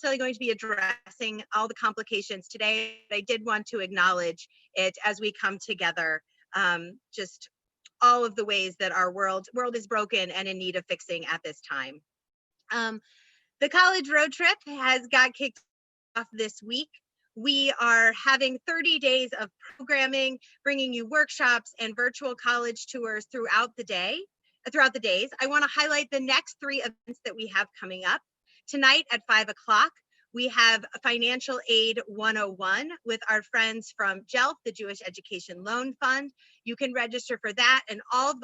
necessarily going to be addressing all the complications today. I did want to acknowledge it as we come together, just all of the ways that our world is broken and in need of fixing at this time. The college road trip has got kicked off this week. We are having 30 days of programming, bringing you workshops and virtual college tours throughout the days. I want to highlight the next 3 events that we have coming up. Tonight at 5 o'clock, we have Financial Aid 101 with our friends from JELF, the Jewish Education Loan Fund. You can register for that and all of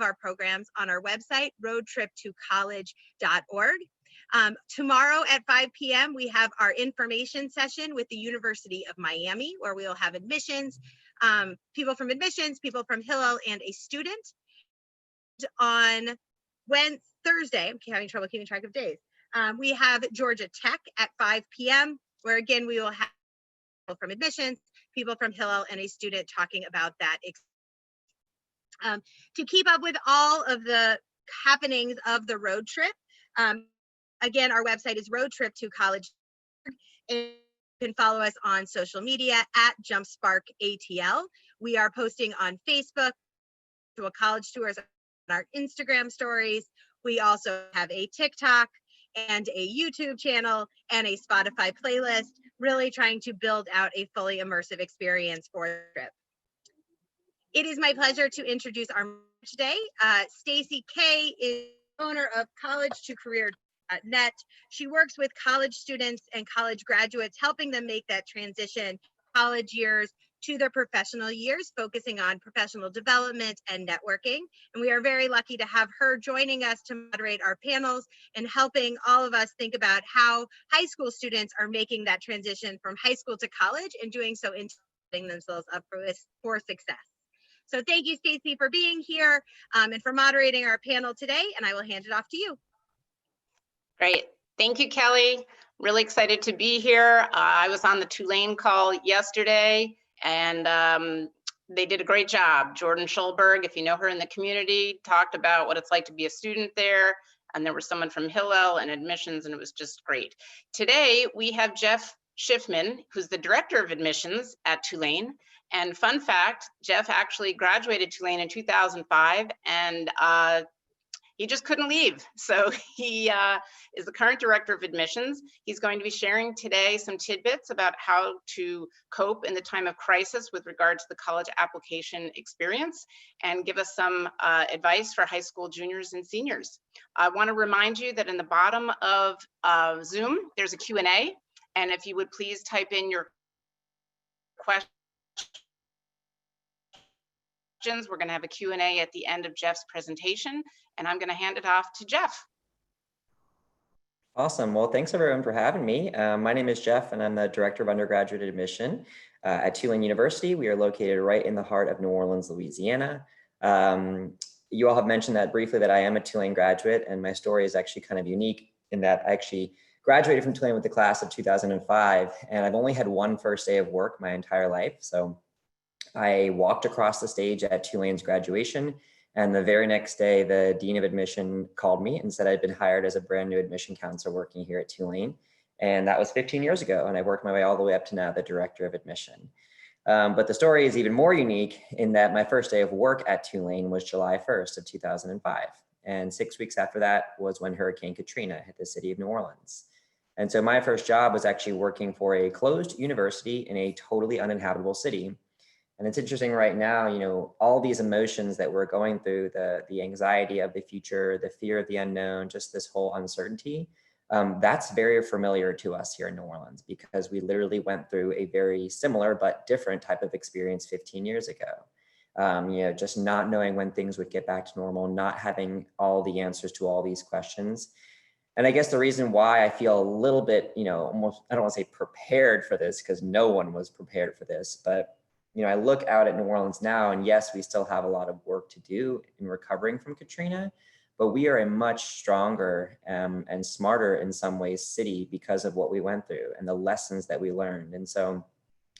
our programs on our website, roadtriptocollege.org. Tomorrow at 5 p.m., we have our information session with the University of Miami, where we will have admissions, people from admissions, people from Hillel, and a student. On Thursday, I'm having trouble keeping track of days, we have Georgia Tech at 5 p.m., where again, we will have people from admissions, people from Hillel, and a student talking about that. To keep up with all of the happenings of the road trip, again, our website is roadtriptocollege. And you can follow us on social media at JumpSparkATL. We are posting on Facebook, to a college tours on our Instagram stories. We also have a TikTok and a YouTube channel and a Spotify playlist, really trying to build out a fully immersive experience for the trip. It is my pleasure to introduce our today. Stacy Kay is owner of College2Career.net. She works with college students and college graduates, helping them make that transition college years to their professional years, focusing on professional development and networking. And we are very lucky to have her joining us to moderate our panels and helping all of us think about how high school students are making that transition from high school to college and doing so in setting themselves up for success. So thank you, Stacy, for being here and for moderating our panel today, and I will hand it off to you. Great. Thank you, Kelly. Really excited to be here. I was on the Tulane call yesterday, and they did a great job. Jordan Schulberg, if you know her in the community, talked about what it's like to be a student there, and there was someone from Hillel and admissions, and it was just great. Today, we have Jeff Schiffman, who's the director of admissions at Tulane. And fun fact, Jeff actually graduated Tulane in 2005, and he just couldn't leave. So he is the current director of admissions. He's going to be sharing today some tidbits about how to cope in the time of crisis with regard to the college application experience and give us some advice for high school juniors and seniors. I want to remind you that in the bottom of Zoom, there's a Q&A. And if you would please type in your questions. We're going to have a Q&A at the end of Jeff's presentation, and I'm going to hand it off to Jeff. Awesome. Well, thanks everyone for having me. My name is Jeff, and I'm the Director of Undergraduate Admission at Tulane University. We are located right in the heart of New Orleans, Louisiana. You all have mentioned that briefly that I am a Tulane graduate, and my story is actually kind of unique in that I actually graduated from Tulane with the class of 2005, and I've only had one first day of work my entire life. So I walked across the stage at Tulane's graduation, and the very next day, the Dean of Admission called me and said I'd been hired as a brand new admission counselor working here at Tulane. And that was 15 years ago, and I worked my way all the way up to now the Director of Admission. But the story is even more unique in that my first day of work at Tulane was July 1st of 2005. And 6 weeks after that was when Hurricane Katrina hit the city of New Orleans. And so my first job was actually working for a closed university in a totally uninhabitable city. And it's interesting right now, you know, all these emotions that we're going through, the anxiety of the future, the fear of the unknown, just this whole uncertainty, that's very familiar to us here in New Orleans because we literally went through a very similar but different type of experience 15 years ago. You know, just not knowing when things would get back to normal, not having all the answers to all these questions. And I guess the reason why I feel a little bit, you know, almost, I don't want to say prepared for this because no one was prepared for this, but you know, I look out at New Orleans now, and yes, we still have a lot of work to do in recovering from Katrina, but we are a much stronger and smarter in some ways city because of what we went through and the lessons that we learned. And so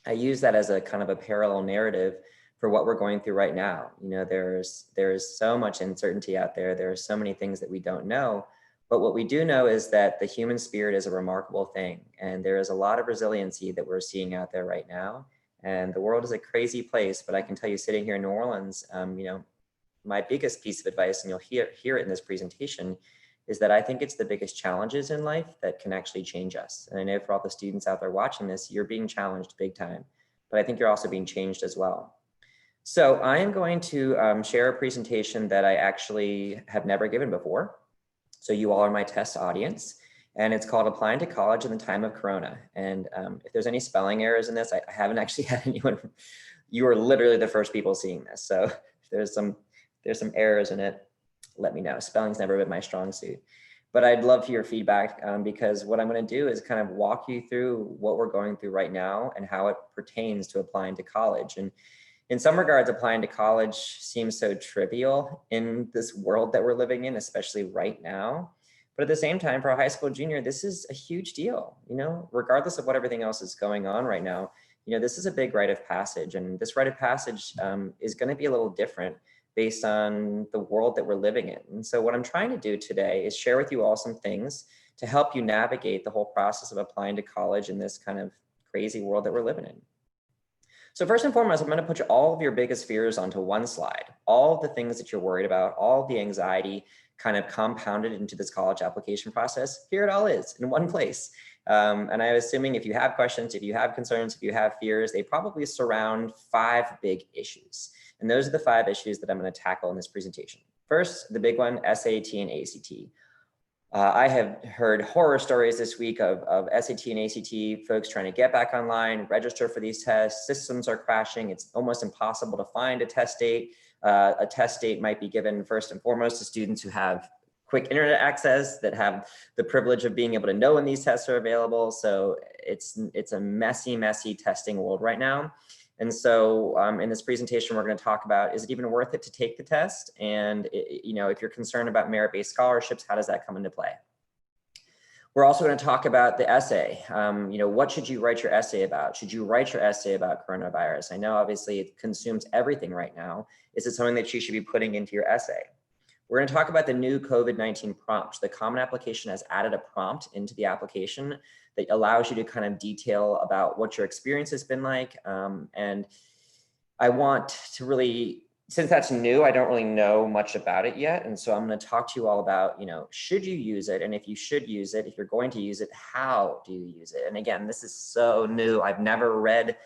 I use that as a kind of a parallel narrative for what we're going through right now. You know, there's so much uncertainty out there. There are so many things that we don't know, But what we do know is that the human spirit is a remarkable thing. And there is a lot of resiliency that we're seeing out there right now. And the world is a crazy place, but I can tell you sitting here in New Orleans, my biggest piece of advice, and you'll hear it in this presentation, is that I think it's the biggest challenges in life that can actually change us. And I know for all the students out there watching this, you're being challenged big time, but I think you're also being changed as well. So I am going to share a presentation that I actually have never given before. So you all are my test audience, and it's called Applying to College in the Time of Corona. And if there's any spelling errors in this, I haven't actually had anyone, you are literally the first people seeing this. So if there's some errors in it, let me know. Spelling's never been my strong suit. But I'd love your feedback because what I'm going to do is kind of walk you through what we're going through right now and how it pertains to applying to college. And in some regards, applying to college seems so trivial in this world that we're living in, especially right now. But at the same time, for a high school junior, this is a huge deal. Regardless of what everything else is going on right now, this is a big rite of passage. And this rite of passage is going to be a little different based on the world that we're living in. And so what I'm trying to do today is share with you all some things to help you navigate the whole process of applying to college in this kind of crazy world that we're living in. So first and foremost, I'm going to put all of your biggest fears onto one slide, all of the things that you're worried about, all of the anxiety kind of compounded into this college application process. Here it all is in one place. And I'm assuming if you have questions, if you have concerns, if you have fears, they probably surround 5 big issues. And those are the 5 issues that I'm going to tackle in this presentation. First, the big one, SAT and ACT. I have heard horror stories this week of SAT and ACT folks trying to get back online, register for these tests. Systems are crashing. It's almost impossible to find a test date. A test date might be given first and foremost to students who have quick internet access, that have the privilege of being able to know when these tests are available. So it's a messy, messy testing world right now. And so in this presentation, we're going to talk about, is it even worth it to take the test? And if you're concerned about merit-based scholarships, how does that come into play? We're also going to talk about the essay. What should you write your essay about? Should you write your essay about coronavirus? I know obviously it consumes everything right now. Is it something that you should be putting into your essay? We're going to talk about the new COVID-19 prompt. The Common Application has added a prompt into the application that allows you to kind of detail about what your experience has been like. And I want to really, since that's new, I don't really know much about it yet. And so I'm going to talk to you all about, should you use it? And if you should use it, if you're going to use it, how do you use it? And again, this is so new. I've never read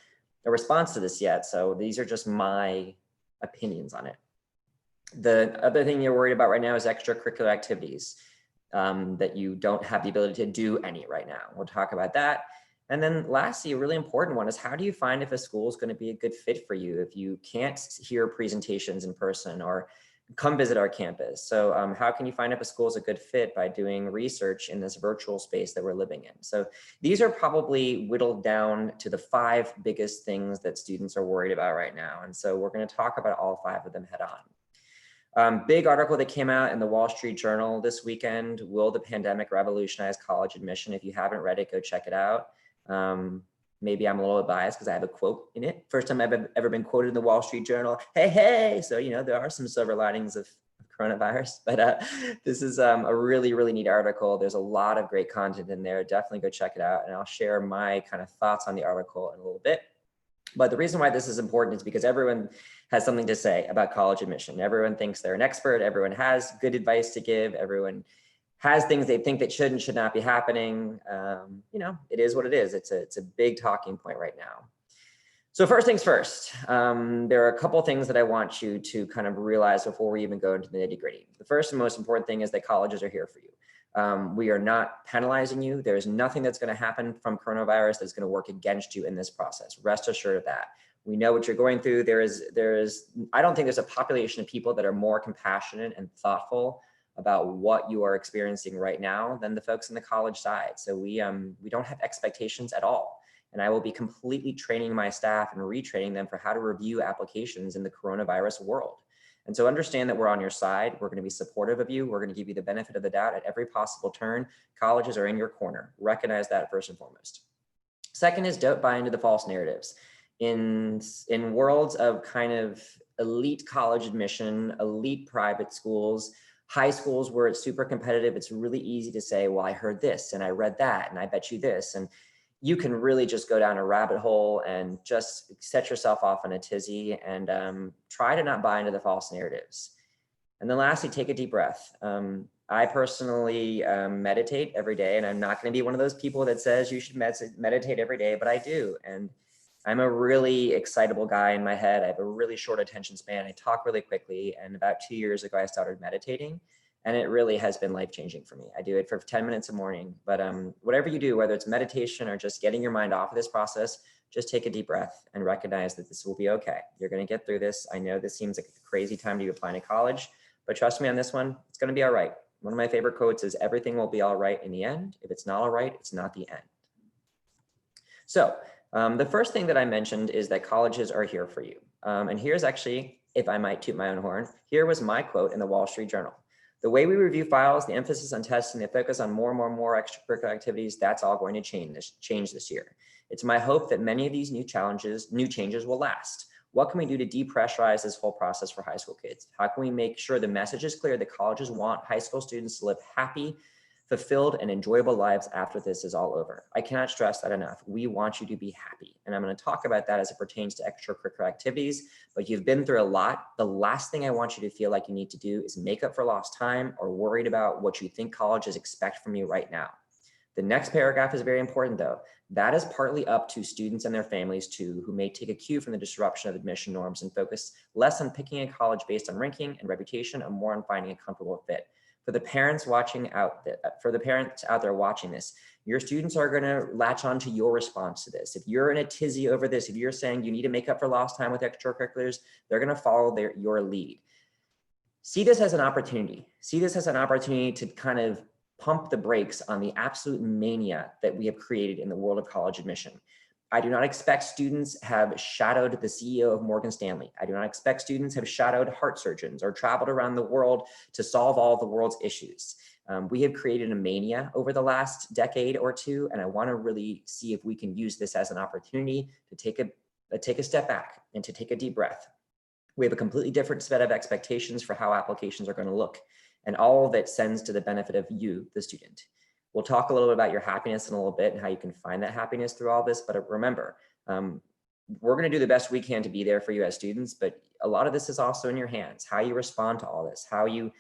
a response to this yet. So these are just my opinions on it. The other thing you're worried about right now is extracurricular activities, that you don't have the ability to do any right now. We'll talk about that. And then lastly, a really important one is, how do you find if a school is going to be a good fit for you if you can't hear presentations in person or come visit our campus? So how can you find if a school is a good fit? By doing research in this virtual space that we're living in. So these are probably whittled down to the 5 biggest things that students are worried about right now. And so we're going to talk about all 5 of them head on. Big article that came out in the Wall Street Journal this weekend, Will the Pandemic Revolutionize College Admission? If you haven't read it, go check it out. Maybe I'm a little bit biased because I have a quote in it. First time I've ever been quoted in the Wall Street Journal. Hey, hey. So, there are some silver linings of coronavirus, but this is a really, really neat article. There's a lot of great content in there. Definitely go check it out. And I'll share my kind of thoughts on the article in a little bit. But the reason why this is important is because everyone has something to say about college admission. Everyone thinks they're an expert. Everyone has good advice to give. Everyone has things they think that should and should not be happening. It is what it is. It's a big talking point right now. So first things first, there are a couple things that I want you to kind of realize before we even go into the nitty-gritty. The first and most important thing is that colleges are here for you. We are not penalizing you. There is nothing that's going to happen from coronavirus that's going to work against you in this process. Rest assured of that. We know what you're going through. I don't think there's a population of people that are more compassionate and thoughtful about what you are experiencing right now than the folks in the college side. So we don't have expectations at all. And I will be completely training my staff and retraining them for how to review applications in the coronavirus world. And so understand that we're on your side. We're going to be supportive of you. We're going to give you the benefit of the doubt at every possible turn. Colleges are in your corner. Recognize that first and foremost. Second is, don't buy into the false narratives. In worlds of kind of elite college admission, elite private schools, High schools where it's super competitive, it's really easy to say, well, I heard this and I read that and I bet you this. And you can really just go down a rabbit hole and just set yourself off in a tizzy and try to not buy into the false narratives. And then lastly, take a deep breath. I personally meditate every day, and I'm not going to be one of those people that says you should meditate every day, but I do. And I'm a really excitable guy in my head. I have a really short attention span. I talk really quickly. And about 2 years ago, I started meditating, and it really has been life-changing for me. I do it for 10 minutes a morning, but whatever you do, whether it's meditation or just getting your mind off of this process, just take a deep breath and recognize that this will be okay. You're going to get through this. I know this seems like a crazy time to be applying to college, but trust me on this one, it's going to be all right. One of my favorite quotes is, everything will be all right in the end. If it's not all right, it's not the end. So the first thing that I mentioned is that colleges are here for you. And here's actually, if I might toot my own horn, here was my quote in the Wall Street Journal. The way we review files, the emphasis on testing, the focus on more extracurricular activities, that's all going to change this year. It's my hope that many of these new changes will last. What can we do to depressurize this whole process for high school kids? How can we make sure the message is clear that colleges want high school students to live happy, fulfilled, and enjoyable lives after this is all over? I cannot stress that enough. We want you to be happy. And I'm going to talk about that as it pertains to extracurricular activities, but you've been through a lot. The last thing I want you to feel like you need to do is make up for lost time or worried about what you think colleges expect from you right now. The next paragraph is very important though. That is partly up to students and their families too, who may take a cue from the disruption of admission norms and focus less on picking a college based on ranking and reputation and more on finding a comfortable fit. For the parents out there watching this, your students are going to latch on to your response to this. If you're in a tizzy over this, if you're saying you need to make up for lost time with extracurriculars, they're going to follow your lead. See this as an opportunity. See this as an opportunity to kind of pump the brakes on the absolute mania that we have created in the world of college admission. I do not expect students have shadowed the CEO of Morgan Stanley. I do not expect students have shadowed heart surgeons or traveled around the world to solve all the world's issues. We have created a mania over the last decade or two, and I want to really see if we can use this as an opportunity to take a step back and to take a deep breath. We have a completely different set of expectations for how applications are going to look, and all of it sends to the benefit of you, the student. We'll talk a little bit about your happiness in a little bit and how you can find that happiness through all this. But remember, we're going to do the best we can to be there for you as students, but a lot of this is also in your hands. How you respond to all this, how you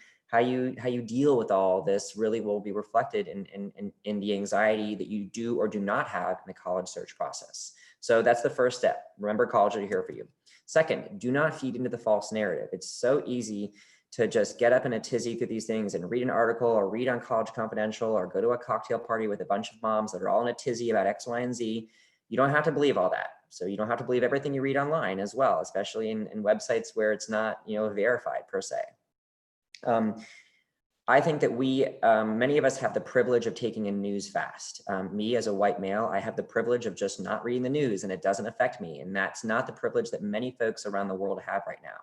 deal with all this really will be reflected in the anxiety that you do or do not have in the college search process. So that's the first step. Remember, college are here for you. Second, do not feed into the false narrative. It's so easy to just get up in a tizzy through these things and read an article or read on College Confidential or go to a cocktail party with a bunch of moms that are all in a tizzy about X, Y, and Z. You don't have to believe all that. So you don't have to believe everything you read online as well, especially in websites where it's not, verified per se. I think that many of us have the privilege of taking in news fast. Me as a white male, I have the privilege of just not reading the news and it doesn't affect me. And that's not the privilege that many folks around the world have right now.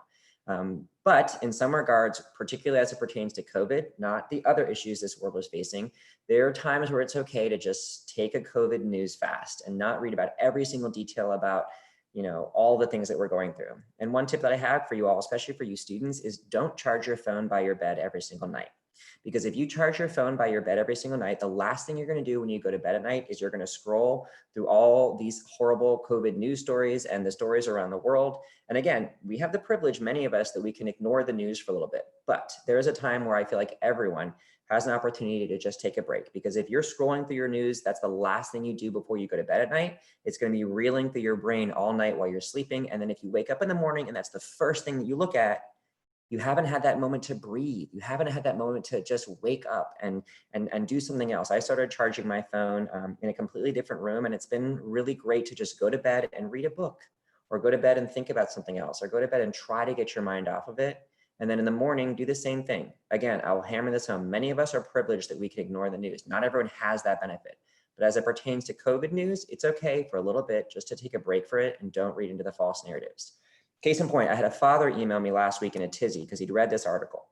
But in some regards, particularly as it pertains to COVID, not the other issues this world is facing, there are times where it's okay to just take a COVID news fast and not read about every single detail about, all the things that we're going through. And one tip that I have for you all, especially for you students, is don't charge your phone by your bed every single night. Because if you charge your phone by your bed every single night, the last thing you're going to do when you go to bed at night is you're going to scroll through all these horrible COVID news stories and the stories around the world. And again, we have the privilege, many of us, that we can ignore the news for a little bit. But there is a time where I feel like everyone has an opportunity to just take a break. Because if you're scrolling through your news, that's the last thing you do before you go to bed at night. It's going to be reeling through your brain all night while you're sleeping. And then if you wake up in the morning and that's the first thing that you look at, you haven't had that moment to breathe. You haven't had that moment to just wake up and do something else. I started charging my phone in a completely different room, and it's been really great to just go to bed and read a book, or go to bed and think about something else, or go to bed and try to get your mind off of it. And then in the morning, do the same thing. Again, I will hammer this home. Many of us are privileged that we can ignore the news. Not everyone has that benefit. But as it pertains to COVID news, it's okay for a little bit just to take a break for it and don't read into the false narratives. Case in point, I had a father email me last week in a tizzy because he'd read this article.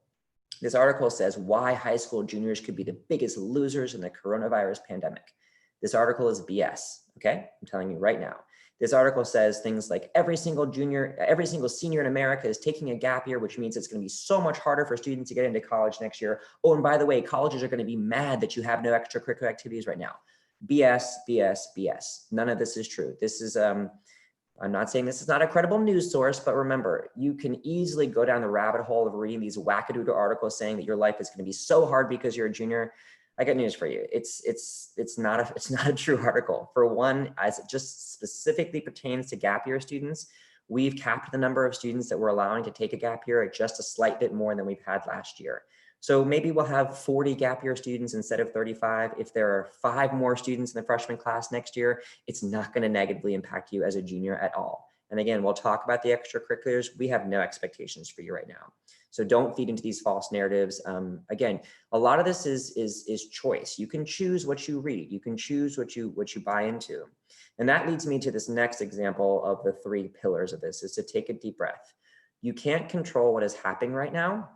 This article says why high school juniors could be the biggest losers in the coronavirus pandemic. This article is BS, okay? I'm telling you right now. This article says things like every single senior in America is taking a gap year, which means it's going to be so much harder for students to get into college next year. Oh, and by the way, colleges are going to be mad that you have no extracurricular activities right now. BS, BS, BS. None of this is true. This is, I'm not saying this is not a credible news source, but remember, you can easily go down the rabbit hole of reading these wackadoodle articles saying that your life is going to be so hard because you're a junior. I got news for you. It's not a true article. For one, as it just specifically pertains to gap year students, we've capped the number of students that we're allowing to take a gap year at just a slight bit more than we've had last year. So maybe we'll have 40 gap year students instead of 35. If there are 5 more students in the freshman class next year, it's not going to negatively impact you as a junior at all. And again, we'll talk about the extracurriculars. We have no expectations for you right now. So don't feed into these false narratives. Again, a lot of this is choice. You can choose what you read. You can choose what you buy into. And that leads me to this next example of the 3 pillars of this, is to take a deep breath. You can't control what is happening right now,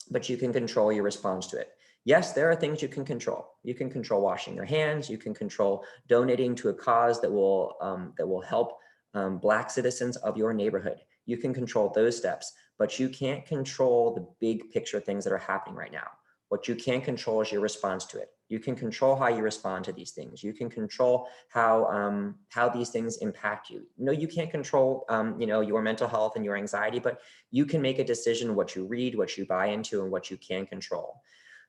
but you can control your response to it. Yes, there are things you can control. You can control washing your hands. You can control donating to a cause that will help Black citizens of your neighborhood. You can control those steps, but you can't control the big picture things that are happening right now. What you can control is your response to it. You can control how you respond to these things. You can control how these things impact you. No, you can't control your mental health and your anxiety, but you can make a decision what you read, what you buy into, and what you can control.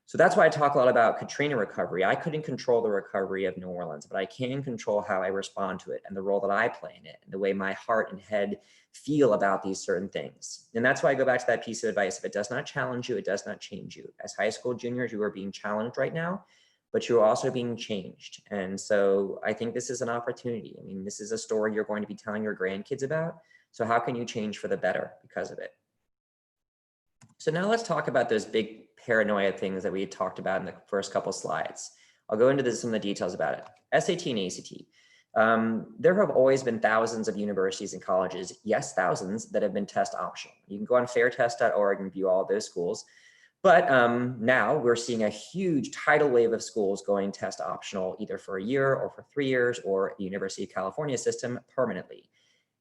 So that's why I talk a lot about Katrina recovery. I couldn't control the recovery of New Orleans, but I can control how I respond to it and the role that I play in it and the way my heart and head feel about these certain things. And that's why I go back to that piece of advice. If it does not challenge you, it does not change you. As high school juniors, you are being challenged right now, but you're also being changed. And so I think this is an opportunity. I mean, this is a story you're going to be telling your grandkids about. So how can you change for the better because of it? So now let's talk about those big paranoia things that we had talked about in the first couple slides. I'll go into some of the details about it. SAT and ACT. There have always been thousands of universities and colleges, yes, thousands, that have been test optional. You can go on fairtest.org and view all of those schools. But now we're seeing a huge tidal wave of schools going test optional, either for a year or for 3 years, or the University of California system permanently.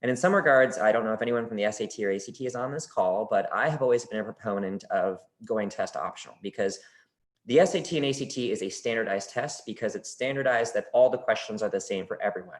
And in some regards, I don't know if anyone from the SAT or ACT is on this call, but I have always been a proponent of going test optional, because the SAT and ACT is a standardized test because it's standardized that all the questions are the same for everyone.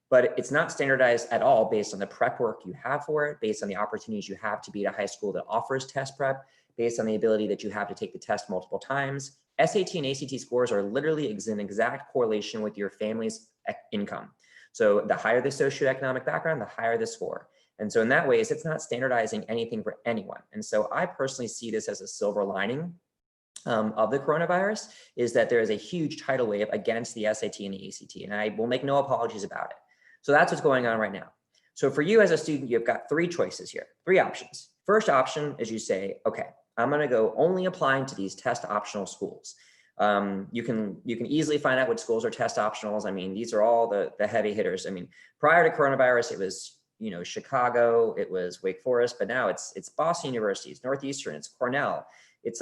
But it's not standardized at all based on the prep work you have for it, based on the opportunities you have to be at a high school that offers test prep, based on the ability that you have to take the test multiple times. SAT and ACT scores are literally in exact correlation with your family's income. So the higher the socioeconomic background, the higher the score. And so in that way, it's not standardizing anything for anyone. And so I personally see this as a silver lining of the coronavirus, is that there is a huge tidal wave against the SAT and the ACT, and I will make no apologies about it. So that's what's going on right now. So for you as a student, you've got 3 choices here, 3 options. First option is you say, okay, I'm gonna go only applying to these test optional schools. You can easily find out which schools are test optionals. I mean, these are all the heavy hitters. I mean, prior to coronavirus, it was, Chicago, it was Wake Forest, but now it's Boston University, it's Northeastern, it's Cornell, it's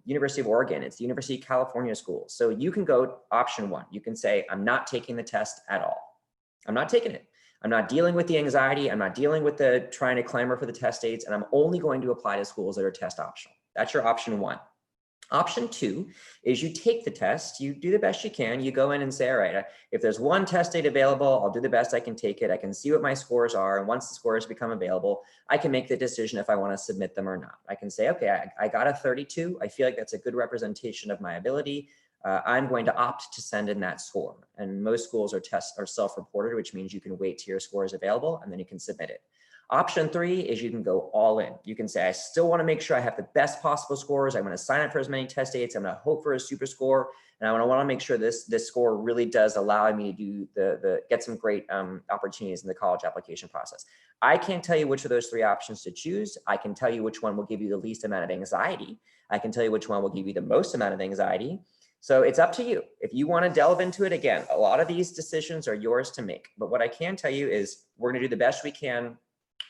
University of Oregon, it's the University of California schools. So you can go option 1. You can say, I'm not taking the test at all. I'm not taking it. I'm not dealing with the anxiety. I'm not dealing with the trying to clamor for the test dates, and I'm only going to apply to schools that are test optional. That's your option 1. Option 2 is you take the test, you do the best you can, you go in and say, all right, if there's one test date available, I'll do the best I can take it. I can see what my scores are. And once the scores become available, I can make the decision if I want to submit them or not. I can say, okay, I got a 32. I feel like that's a good representation of my ability. I'm going to opt to send in that score. And most schools are self-reported, which means you can wait till your score is available and then you can submit it. Option 3 is you can go all in. You can say, I still want to make sure I have the best possible scores. I'm going to sign up for as many test dates. I'm going to hope for a super score. And I want to make sure this score really does allow me to do get some great opportunities in the college application process. I can't tell you which of those 3 options to choose. I can tell you which one will give you the least amount of anxiety. I can tell you which one will give you the most amount of anxiety. So it's up to you. If you want to delve into it, again, a lot of these decisions are yours to make. But what I can tell you is we're going to do the best we can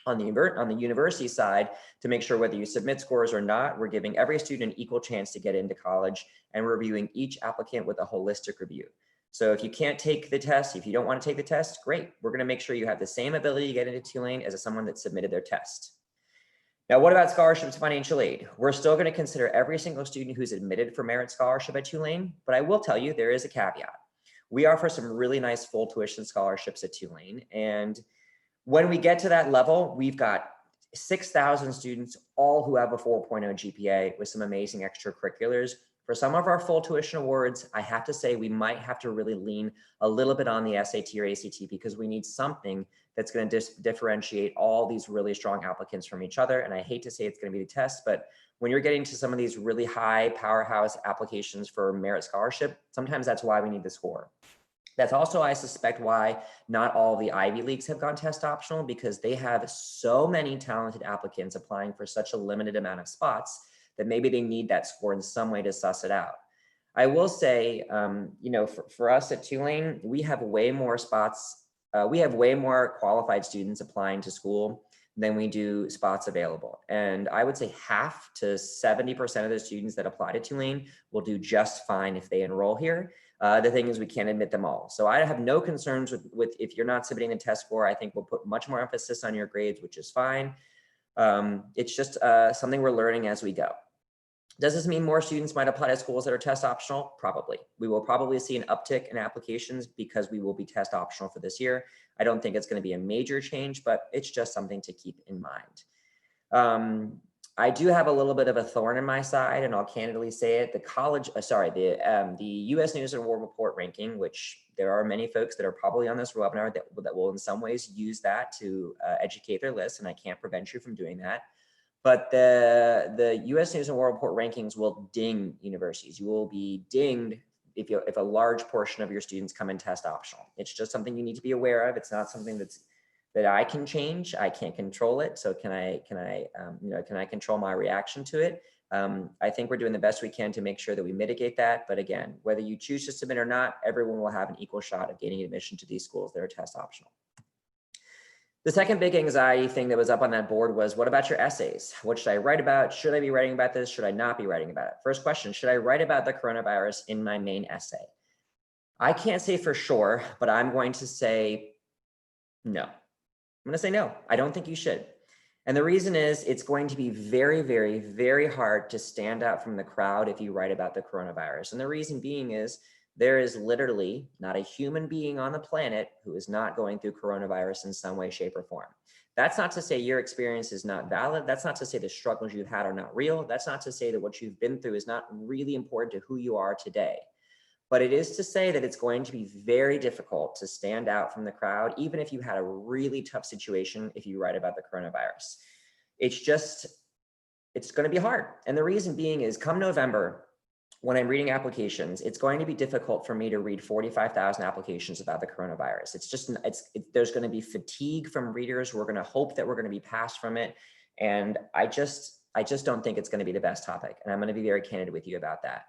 on the university side to make sure whether you submit scores or not, we're giving every student an equal chance to get into college, and we're reviewing each applicant with a holistic review. So if you can't take the test, if you don't want to take the test, great. We're going to make sure you have the same ability to get into Tulane as someone that submitted their test. Now, what about scholarships, financial aid? We're still going to consider every single student who's admitted for merit scholarship at Tulane, but I will tell you there is a caveat. We offer some really nice full tuition scholarships at Tulane. And when we get to that level, we've got 6,000 students, all who have a 4.0 GPA with some amazing extracurriculars. For some of our full tuition awards, I have to say we might have to really lean a little bit on the SAT or ACT because we need something that's going to differentiate all these really strong applicants from each other. And I hate to say it's going to be the test, but when you're getting to some of these really high powerhouse applications for merit scholarship, sometimes that's why we need the score. That's also, I suspect, why not all the Ivy Leagues have gone test optional, because they have so many talented applicants applying for such a limited amount of spots that maybe they need that score in some way to suss it out. I will say, for us at Tulane, we have way more spots. We have way more qualified students applying to school than we do spots available. And I would say half to 70% of the students that apply to Tulane will do just fine if they enroll here. The thing is, we can't admit them all. So I have no concerns with if you're not submitting the test score. I think we'll put much more emphasis on your grades, which is fine. It's just something we're learning as we go. Does this mean more students might apply to schools that are test optional? Probably. We will probably see an uptick in applications because we will be test optional for this year. I don't think it's going to be a major change, but it's just something to keep in mind. I do have a little bit of a thorn in my side, and I'll candidly say it. The U.S. News and World Report ranking, which there are many folks that are probably on this webinar that will in some ways use that to educate their list, and I can't prevent you from doing that. But the U.S. News and World Report rankings will ding universities. You will be dinged if a large portion of your students come in test optional. It's just something you need to be aware of. It's not something that I can change. I can't control it. So can I control my reaction to it? I think we're doing the best we can to make sure that we mitigate that. But again, whether you choose to submit or not, everyone will have an equal shot of gaining admission to these schools that are test optional. The second big anxiety thing that was up on that board was, what about your essays? What should I write about? Should I be writing about this? Should I not be writing about it? First question, should I write about the coronavirus in my main essay? I can't say for sure, but I'm going to say no. I'm going to say no. I don't think you should. And the reason is it's going to be very, very, very hard to stand out from the crowd if you write about the coronavirus. And the reason being is there is literally not a human being on the planet who is not going through coronavirus in some way, shape, or form. That's not to say your experience is not valid. That's not to say the struggles you've had are not real. That's not to say that what you've been through is not really important to who you are today. But it is to say that it's going to be very difficult to stand out from the crowd, even if you had a really tough situation if you write about the coronavirus. It's going to be hard. And the reason being is come November, when I'm reading applications, it's going to be difficult for me to read 45,000 applications about the coronavirus. There's going to be fatigue from readers. We're going to hope that we're going to be passed from it. And I just don't think it's going to be the best topic. And I'm going to be very candid with you about that.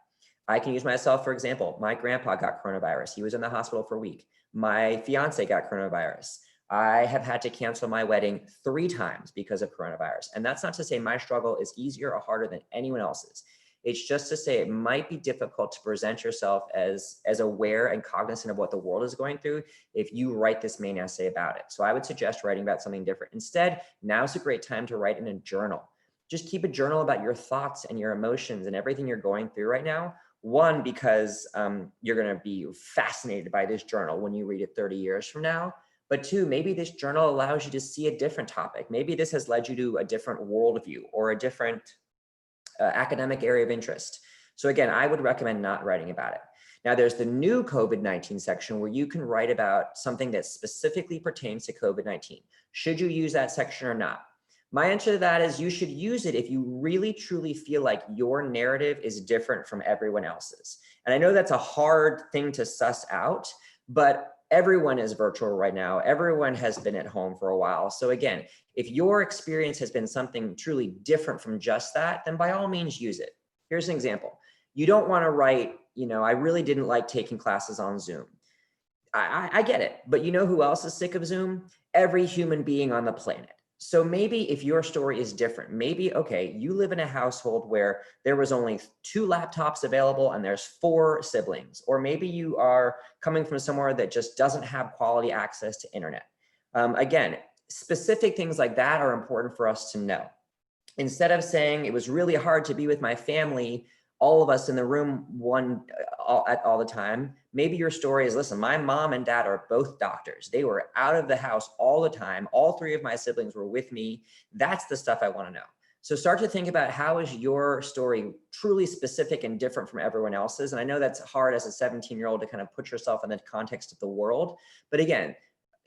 I can use myself, for example. My grandpa got coronavirus. He was in the hospital for a week. My fiance got coronavirus. I have had to cancel my wedding 3 times because of coronavirus. And that's not to say my struggle is easier or harder than anyone else's. It's just to say it might be difficult to present yourself as aware and cognizant of what the world is going through if you write this main essay about it. So I would suggest writing about something different. Instead, now's a great time to write in a journal. Just keep a journal about your thoughts and your emotions and everything you're going through right now. One, because you're going to be fascinated by this journal when you read it 30 years from now. But 2, maybe this journal allows you to see a different topic. Maybe this has led you to a different worldview or a different academic area of interest. So again, I would recommend not writing about it. Now there's the new COVID-19 section where you can write about something that specifically pertains to COVID-19. Should you use that section or not? My answer to that is you should use it if you really truly feel like your narrative is different from everyone else's. And I know that's a hard thing to suss out, but everyone is virtual right now. Everyone has been at home for a while. So again, if your experience has been something truly different from just that, then by all means use it. Here's an example. You don't want to write, I really didn't like taking classes on Zoom. I get it, but you know who else is sick of Zoom? Every human being on the planet. So maybe if your story is different, maybe, okay, you live in a household where there was only 2 laptops available and there's 4 siblings, or maybe you are coming from somewhere that just doesn't have quality access to internet. Again, specific things like that are important for us to know. Instead of saying it was really hard to be with my family, all of us in the room all the time, maybe your story is, listen, my mom and dad are both doctors. They were out of the house all the time. All 3 of my siblings were with me. That's the stuff I want to know. So start to think about, how is your story truly specific and different from everyone else's? And I know that's hard as a 17-year-old to kind of put yourself in the context of the world. But again,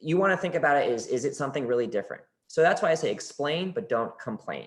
you want to think about it, is it something really different? So that's why I say explain, but don't complain.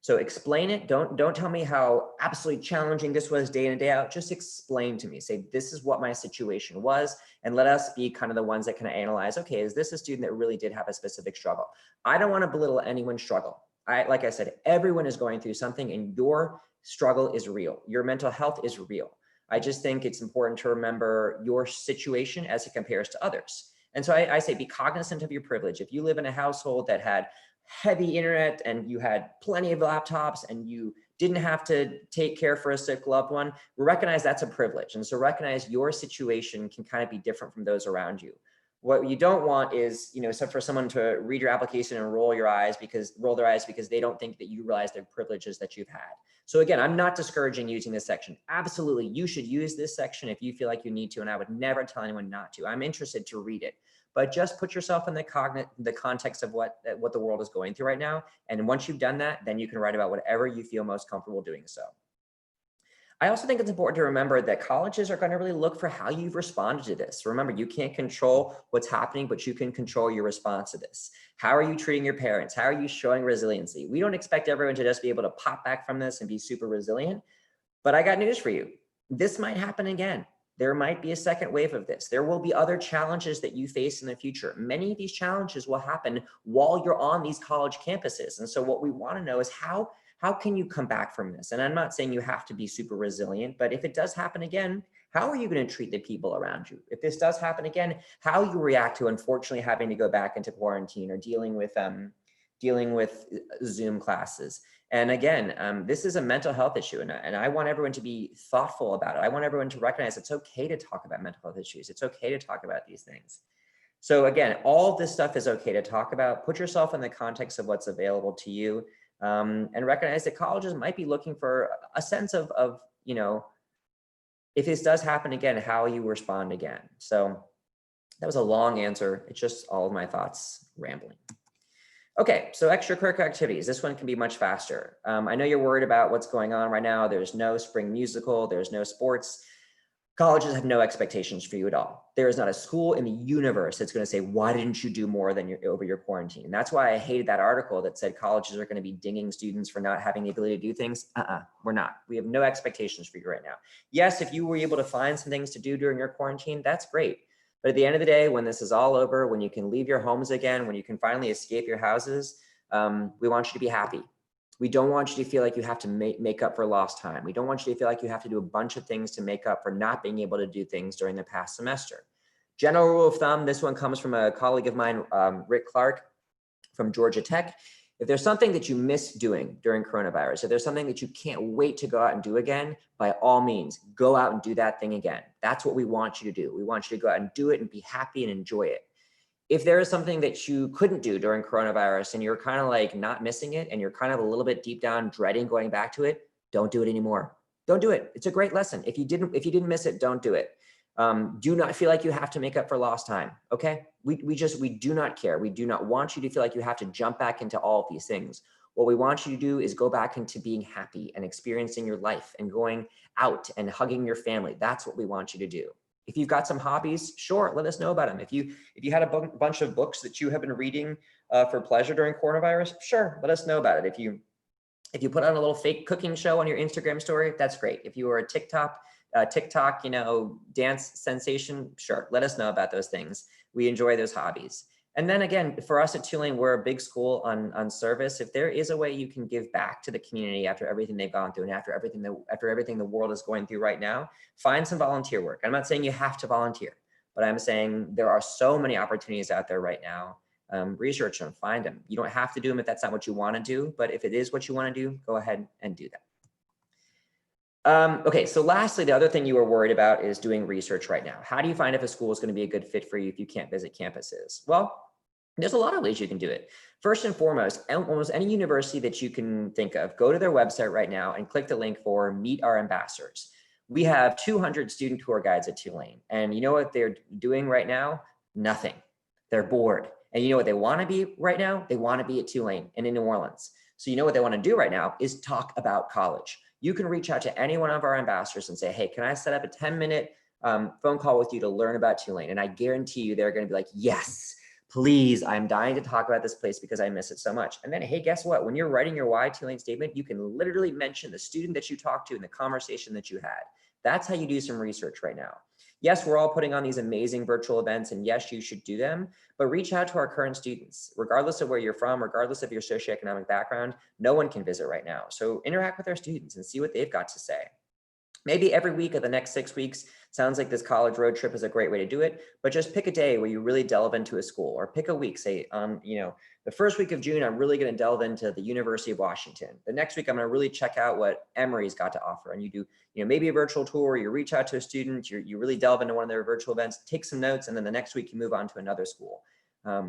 So explain it. Don't tell me how absolutely challenging this was day in and day out. Just explain to me. Say, this is what my situation was, and let us be kind of the ones that can analyze, okay, is this a student that really did have a specific struggle? I don't want to belittle anyone's struggle. Like I said, everyone is going through something, and your struggle is real. Your mental health is real. I just think it's important to remember your situation as it compares to others. And so I say, be cognizant of your privilege. If you live in a household that had heavy internet and you had plenty of laptops and you didn't have to take care for a sick loved one, recognize that's a privilege. And so recognize your situation can kind of be different from those around you. What you don't want is, so for someone to read your application and roll their eyes because they don't think that you realize the privileges that you've had. So again, I'm not discouraging using this section. Absolutely, you should use this section if you feel like you need to, and I would never tell anyone not to. I'm interested to read it, but just put yourself in the context of what the world is going through right now. And once you've done that, then you can write about whatever you feel most comfortable doing so. I also think it's important to remember that colleges are going to really look for how you've responded to this. Remember, you can't control what's happening, but you can control your response to this. How are you treating your parents? How are you showing resiliency? We don't expect everyone to just be able to pop back from this and be super resilient, but I got news for you. This might happen again. There might be a second wave of this. There will be other challenges that you face in the future. Many of these challenges will happen while you're on these college campuses. And so what we want to know is how can you come back from this? And I'm not saying you have to be super resilient, but if it does happen again, how are you going to treat the people around you? If this does happen again, how you react to unfortunately having to go back into quarantine or dealing with Zoom classes. And again, this is a mental health issue, and I want everyone to be thoughtful about it. I want everyone to recognize it's okay to talk about mental health issues. It's okay to talk about these things. So again, all of this stuff is okay to talk about. Put yourself in the context of what's available to you, and recognize that colleges might be looking for a sense of if this does happen again, how you respond again. So that was a long answer. It's just all of my thoughts rambling. Okay, so extracurricular activities. This one can be much faster. I know you're worried about what's going on right now. There's no spring musical. There's no sports. Colleges have no expectations for you at all. There is not a school in the universe that's going to say, why didn't you do more than over your quarantine? And that's why I hated that article that said colleges are going to be dinging students for not having the ability to do things. We're not. We have no expectations for you right now. Yes, if you were able to find some things to do during your quarantine, that's great. But at the end of the day, when this is all over, when you can leave your homes again, when you can finally escape your houses, we want you to be happy. We don't want you to feel like you have to make up for lost time. We don't want you to feel like you have to do a bunch of things to make up for not being able to do things during the past semester. General rule of thumb, this one comes from a colleague of mine, Rick Clark from Georgia Tech. If there's something that you miss doing during coronavirus, if there's something that you can't wait to go out and do again, by all means, go out and do that thing again. That's what we want you to do. We want you to go out and do it and be happy and enjoy it. If there is something that you couldn't do during coronavirus and you're kind of like not missing it and you're kind of a little bit deep down dreading going back to it, don't do it anymore. Don't do it. It's a great lesson. If you didn't miss it, don't do it. Do not feel like you have to make up for lost time. Okay. We do not care. We do not want you to feel like you have to jump back into all of these things. What we want you to do is go back into being happy and experiencing your life and going out and hugging your family. That's what we want you to do. If you've got some hobbies, sure, let us know about them. If you had a bunch of books that you have been reading for pleasure during coronavirus, sure, let us know about it. If you put on a little fake cooking show on your Instagram story, that's great. If you are a TikTok, dance sensation, sure, let us know about those things. We enjoy those hobbies. And then again, for us at Tulane, we're a big school on service. If there is a way you can give back to the community after everything they've gone through and after everything the world is going through right now, find some volunteer work. I'm not saying you have to volunteer, but I'm saying there are so many opportunities out there right now. research them, find them. You don't have to do them if that's not what you want to do, but if it is what you want to do, go ahead and do that. Okay, so lastly, the other thing you were worried about is doing research right now. How do you find if a school is going to be a good fit for you if you can't visit campuses? Well, there's a lot of ways you can do it. First and foremost, almost any university that you can think of, go to their website right now and click the link for Meet Our Ambassadors. We have 200 student tour guides at Tulane. And you know what they're doing right now? Nothing. They're bored. And you know what they want to be right now? They want to be at Tulane and in New Orleans. So you know what they want to do right now is talk about college. You can reach out to any one of our ambassadors and say, hey, can I set up a 10-minute phone call with you to learn about Tulane? And I guarantee you they're going to be like, yes, please, I'm dying to talk about this place because I miss it so much. And then, hey, guess what? When you're writing your why Tulane statement, you can literally mention the student that you talked to and the conversation that you had. That's how you do some research right now. Yes, we're all putting on these amazing virtual events, and yes, you should do them, but reach out to our current students. Regardless of where you're from, regardless of your socioeconomic background, no one can visit right now. So interact with our students and see what they've got to say. Maybe every week of the next 6 weeks, sounds like this college road trip is a great way to do it, but just pick a day where you really delve into a school, or pick a week, say, the first week of June, I'm really going to delve into the University of Washington. The next week, I'm going to really check out what Emory's got to offer. And you do, maybe a virtual tour, you reach out to a student, you really delve into one of their virtual events, take some notes, and then the next week you move on to another school. I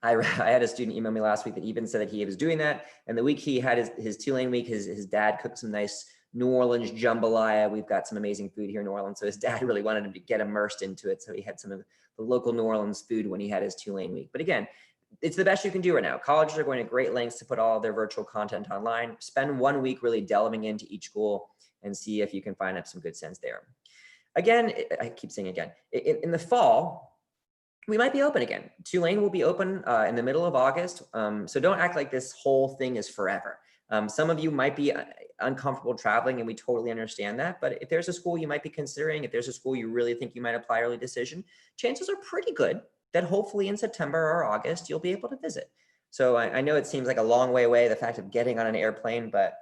had a student email me last week that even said that he was doing that. And the week he had his Tulane week, his dad cooked some nice New Orleans jambalaya. We've got some amazing food here in New Orleans. So his dad really wanted him to get immersed into it. So he had some of the local New Orleans food when he had his Tulane week. But again, it's the best you can do right now. Colleges are going to great lengths to put all their virtual content online. Spend 1 week really delving into each school and see if you can find out some good sense there. Again, I keep saying again, in the fall, we might be open again. Tulane will be open in the middle of August. So don't act like this whole thing is forever. Some of you might be uncomfortable traveling, and we totally understand that. But if there's a school you might be considering, if there's a school you really think you might apply early decision, chances are pretty good that hopefully in September or August, you'll be able to visit. So I know it seems like a long way away, the fact of getting on an airplane, but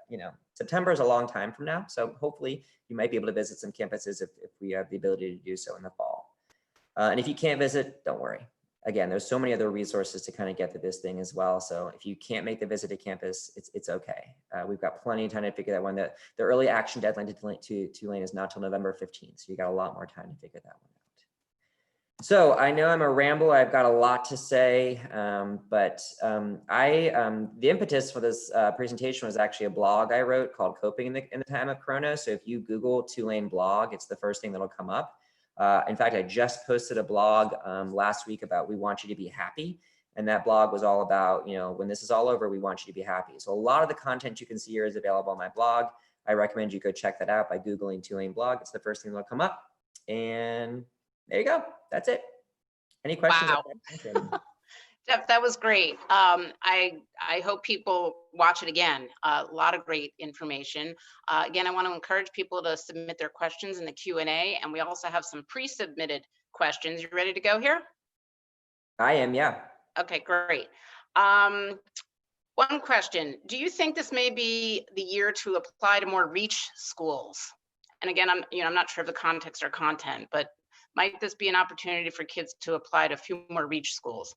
September is a long time from now. So hopefully you might be able to visit some campuses if we have the ability to do so in the fall. And if you can't visit, don't worry. Again, there's so many other resources to kind of get to this thing as well. So if you can't make the visit to campus, it's okay. We've got plenty of time to figure that one. The early action deadline to Tulane is not till November 15th. So you got a lot more time to figure that one out. So I know I'm a rambler. I've got a lot to say, but the impetus for this presentation was actually a blog I wrote called Coping in the Time of Corona. So if you Google Tulane blog, it's the first thing that'll come up. In fact, I just posted a blog last week about We Want You to Be Happy. And that blog was all about, when this is all over, we want you to be happy. So a lot of the content you can see here is available on my blog. I recommend you go check that out by Googling Tulane blog. It's the first thing that'll come up. And there you go. That's it. Any questions? Wow. Jeff, that was great. I hope people watch it again. A lot of great information. Again, I want to encourage people to submit their questions in the Q&A, and we also have some pre-submitted questions. You ready to go here? I am, yeah. Okay, great. One question: do you think this may be the year to apply to more reach schools? And again, I'm not sure of the context or content, but might this be an opportunity for kids to apply to a few more reach schools?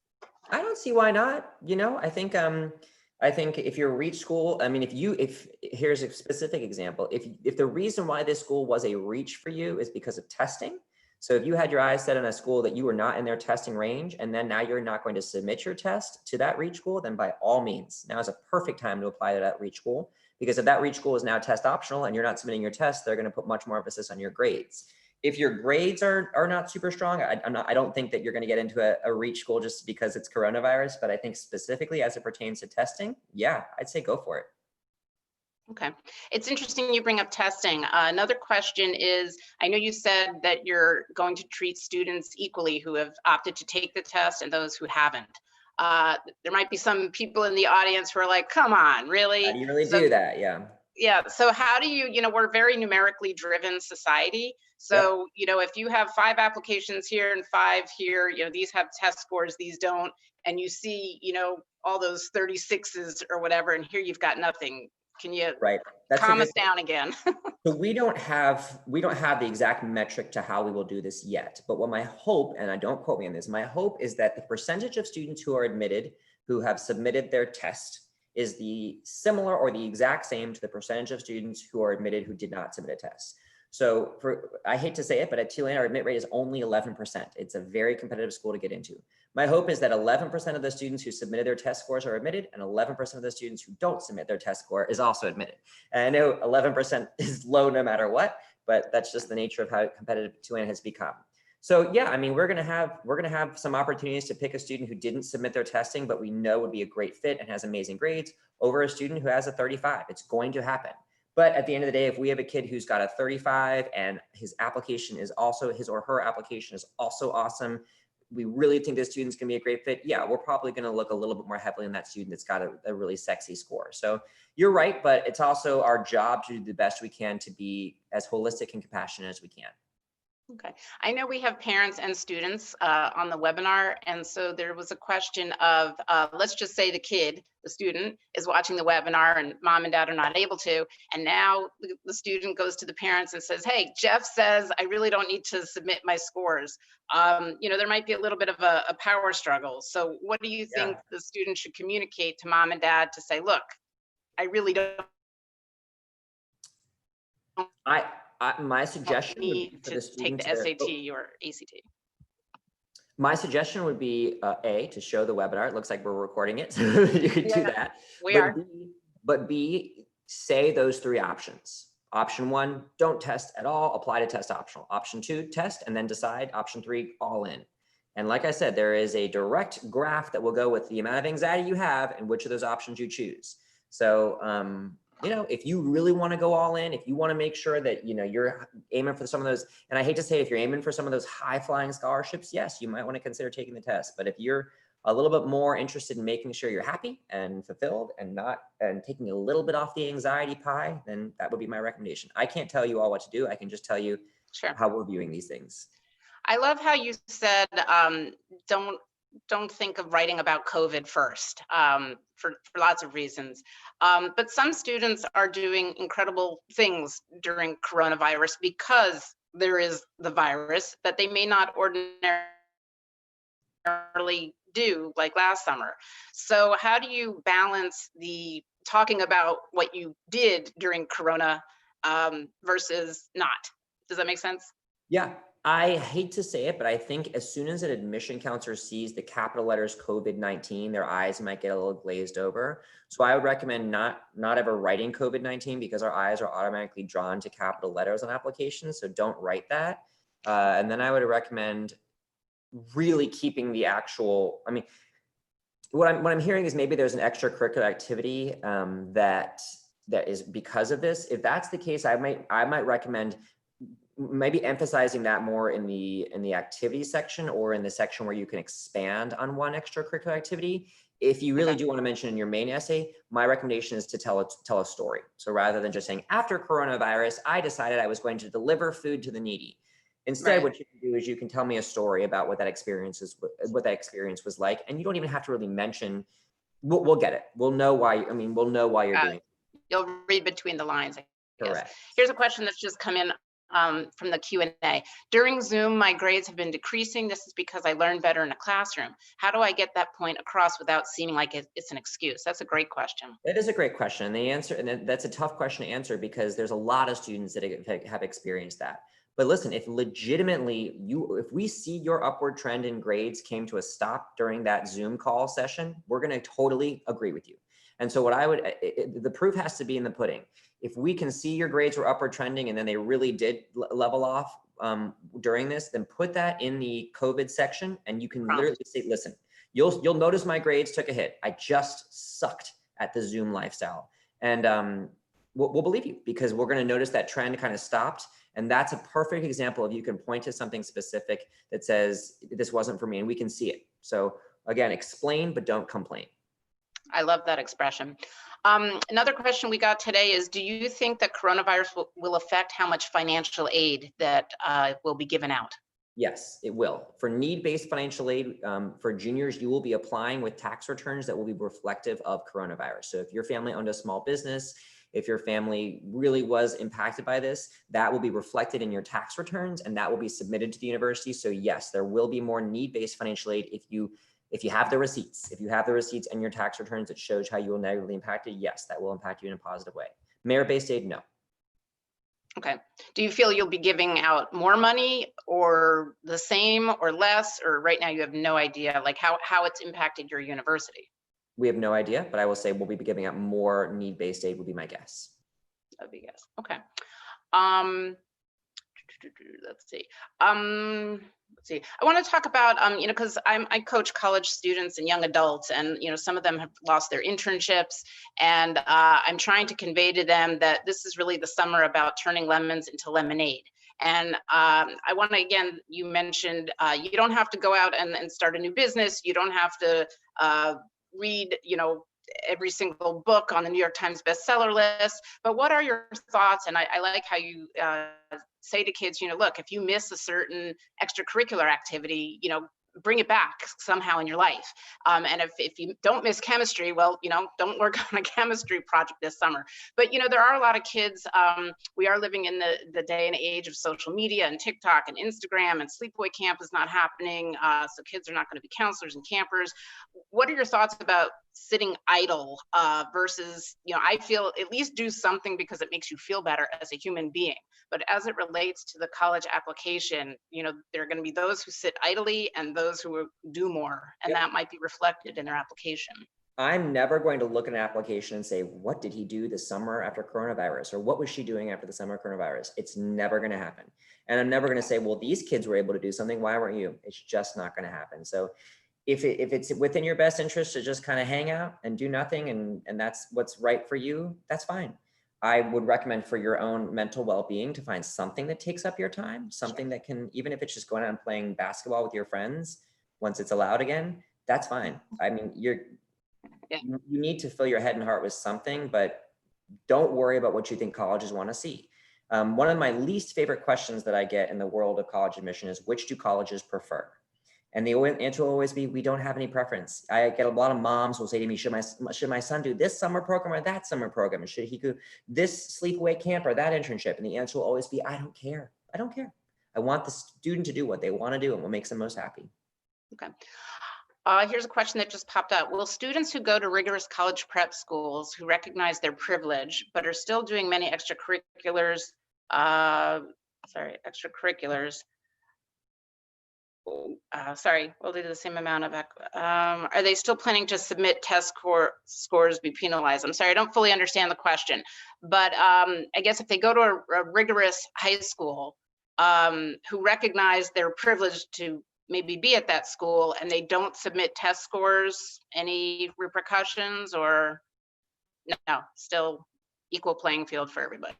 I don't see why not. I think if you're a reach school, if here's a specific example, if the reason why this school was a reach for you is because of testing. So if you had your eyes set on a school that you were not in their testing range, and then now you're not going to submit your test to that reach school, then by all means, now is a perfect time to apply to that reach school, because if that reach school is now test optional and you're not submitting your test, they're going to put much more emphasis on your grades. If your grades are not super strong, I don't think that you're going to get into a reach school just because it's coronavirus, but I think specifically as it pertains to testing, yeah, I'd say go for it. Okay. It's interesting you bring up testing. Another question is, I know you said that you're going to treat students equally who have opted to take the test and those who haven't. There might be some people in the audience who are like, come on, really? How do you really do that? Yeah. Yeah. So how do you, we're a very numerically driven society. So, yep. If you have 5 applications here and 5 here, these have test scores, these don't, and you see, all those 36s or whatever, and here you've got nothing. Can you Right. That's a calm good us down again? So we don't have the exact metric to how we will do this yet. But what my hope, and I don't quote me on this, my hope is that the percentage of students who are admitted who have submitted their test is the similar or the exact same to the percentage of students who are admitted who did not submit a test. So I hate to say it, but at Tulane, our admit rate is only 11%. It's a very competitive school to get into. My hope is that 11% of the students who submitted their test scores are admitted, and 11% of the students who don't submit their test score is also admitted. And I know 11% is low no matter what, but that's just the nature of how competitive Tulane has become. So yeah, I mean, we're gonna have some opportunities to pick a student who didn't submit their testing, but we know would be a great fit and has amazing grades over a student who has a 35. It's going to happen. But at the end of the day, if we have a kid who's got a 35 and his application is also, his or her application is also awesome, we really think this student's gonna be a great fit, yeah, we're probably gonna look a little bit more heavily on that student that's got a really sexy score. So you're right, but it's also our job to do the best we can to be as holistic and compassionate as we can. Okay. I know we have parents and students on the webinar. And so there was a question of, let's just say the student is watching the webinar and mom and dad are not able to. And now the student goes to the parents and says, hey, Jeff says, I really don't need to submit my scores. There might be a little bit of a power struggle. So what do you think the student should communicate to mom and dad to say, look, I really don't My suggestion would be need for to the take student the SAT or ACT. My suggestion would be A, to show the webinar. It looks like we're recording it, so you could do that. We are. But B, say those three options. Option 1, don't test at all, apply to test optional. Option 2, test and then decide. Option 3, all in. And like I said, there is a direct graph that will go with the amount of anxiety you have and which of those options you choose. So, if you really want to go all in, if you want to make sure that, you're aiming for some of those, and I hate to say, if you're aiming for some of those high flying scholarships, yes, you might want to consider taking the test. But if you're a little bit more interested in making sure you're happy and fulfilled and taking a little bit off the anxiety pie, then that would be my recommendation. I can't tell you all what to do. I can just tell you how we're viewing these things. I love how you said, don't think of writing about COVID first, for lots of reasons. But some students are doing incredible things during coronavirus because there is the virus that they may not ordinarily do, like last summer. So how do you balance the talking about what you did during Corona versus not? Does that make sense? Yeah, I hate to say it, but I think as soon as an admission counselor sees the capital letters COVID-19, their eyes might get a little glazed over. So I would recommend not ever writing COVID-19 because our eyes are automatically drawn to capital letters on applications. So don't write that. And then I would recommend really keeping the actual, what I'm hearing is maybe there's an extracurricular activity that is because of this. If that's the case, I might recommend maybe emphasizing that more in the activity section or in the section where you can expand on one extracurricular activity. If you really do want to mention in your main essay, my recommendation is to tell a story. So rather than just saying, after coronavirus, I decided I was going to deliver food to the needy. Instead, what you can do is you can tell me a story about what that experience was like, and you don't even have to really mention. We'll get it. We'll know why. We'll know why you're doing it. You'll read between the lines, I guess. Correct. Here's a question that's just come in from the Q&A. During Zoom, my grades have been decreasing. This is because I learn better in a classroom. How do I get that point across without seeming like it's an excuse? That's a great question. It is a great question. And the answer, and that's a tough question to answer because there's a lot of students that have experienced that. But listen, if legitimately if we see your upward trend in grades came to a stop during that Zoom call session, we're going to totally agree with you. And so what the proof has to be in the pudding. If we can see your grades were upward trending and then they really did level off during this, then put that in the COVID section and you can literally say, listen, you'll notice my grades took a hit. I just sucked at the Zoom lifestyle. And we'll believe you because we're going to notice that trend kind of stopped. And that's a perfect example of you can point to something specific that says this wasn't for me and we can see it. So again, explain, but don't complain. I love that expression. Another question we got today is, do you think that coronavirus will affect how much financial aid that will be given out? Yes, it will. For need-based financial aid, for juniors, you will be applying with tax returns that will be reflective of coronavirus. So if your family owned a small business if your family really was impacted by this, that will be reflected in your tax returns and that will be submitted to the university. So yes, there will be more need-based financial aid if you have the receipts. If you have the receipts and your tax returns that shows how you will negatively impact it, yes, that will impact you in a positive way. Merit-based aid, no. Okay. Do you feel you'll be giving out more money or the same or less, or right now you have no idea like how it's impacted your university? We have no idea, but I will say we'll be giving out more need-based aid would be my guess. That'd be yes. Okay. Let's see. I want to talk about, you know, because I coach college students and young adults, and you know, some of them have lost their internships, and I'm trying to convey to them that this is really the summer about turning lemons into lemonade. And I want to, again, you mentioned you don't have to go out and start a new business. You don't have to read, you know, every single book on the New York Times bestseller list. But what are your thoughts? And I like how you say to kids, you know, look, if you miss a certain extracurricular activity, you know, bring it back somehow in your life. And if you don't miss chemistry, well, you know, don't work on a chemistry project this summer. But, you know, there are a lot of kids, we are living in the day and age of social media and TikTok and Instagram, and sleepaway camp is not happening. So kids are not going to be counselors and campers. What are your thoughts about sitting idle versus, you know, I feel at least do something because it makes you feel better as a human being. But as it relates to the college application, you know, there are going to be those who sit idly and those who do more, and that might be reflected in their application. I'm never going to look at an application and say, what did he do this summer after coronavirus? Or what was she doing after the summer coronavirus? It's never going to happen. And I'm never going to say, well, these kids were able to do something. Why weren't you? It's just not going to happen. So if it's within your best interest to just kind of hang out and do nothing, and that's what's right for you, that's fine. I would recommend for your own mental well-being to find something that takes up your time, something that can, even if it's just going out and playing basketball with your friends, once it's allowed again, that's fine. I mean, you need to fill your head and heart with something, but don't worry about what you think colleges want to see. One of my least favorite questions that I get in the world of college admission is, which do colleges prefer? And the answer will always be, we don't have any preference. I get a lot of moms will say to me, should my son do this summer program or that summer program? Should he do this sleepaway camp or that internship? And the answer will always be, I don't care. I don't care. I want the student to do what they want to do and what makes them most happy. Okay. Here's a question that just popped up. Will students who go to rigorous college prep schools who recognize their privilege, but are still doing many extracurriculars, will they do the same amount of, are they still planning to submit test scores be penalized? I'm sorry, I don't fully understand the question, but I guess if they go to a rigorous high school who recognize their privilege to maybe be at that school and they don't submit test scores, any repercussions, or no, still equal playing field for everybody?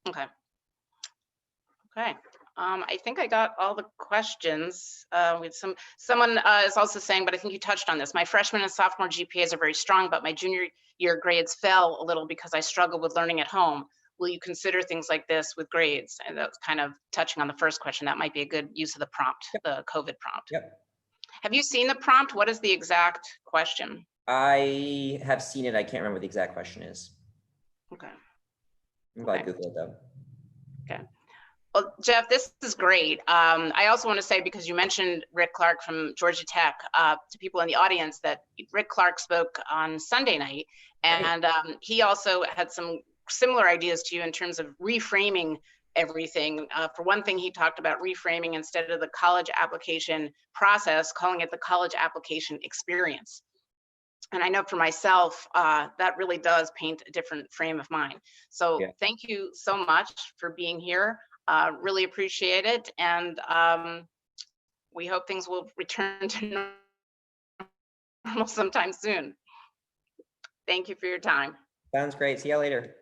Okay. Okay, I think I got all the questions. With someone is also saying, but I think you touched on this. My freshman and sophomore GPAs are very strong, but my junior year grades fell a little because I struggled with learning at home. Will you consider things like this with grades? And that's kind of touching on the first question. That might be a good use of the prompt, the COVID prompt. Yep. Have you seen the prompt? What is the exact question? I have seen it. I can't remember what the exact question is. Okay. I'm glad I Googled it though. Okay. Well, Jeff, this is great. I also want to say, because you mentioned Rick Clark from Georgia Tech, to people in the audience, that Rick Clark spoke on Sunday night, and he also had some similar ideas to you in terms of reframing everything. For one thing, he talked about reframing instead of the college application process, calling it the college application experience. And I know for myself, that really does paint a different frame of mind. So thank you so much for being here. Really appreciate it. And we hope things will return to normal sometime soon. Thank you for your time. Sounds great. See you later.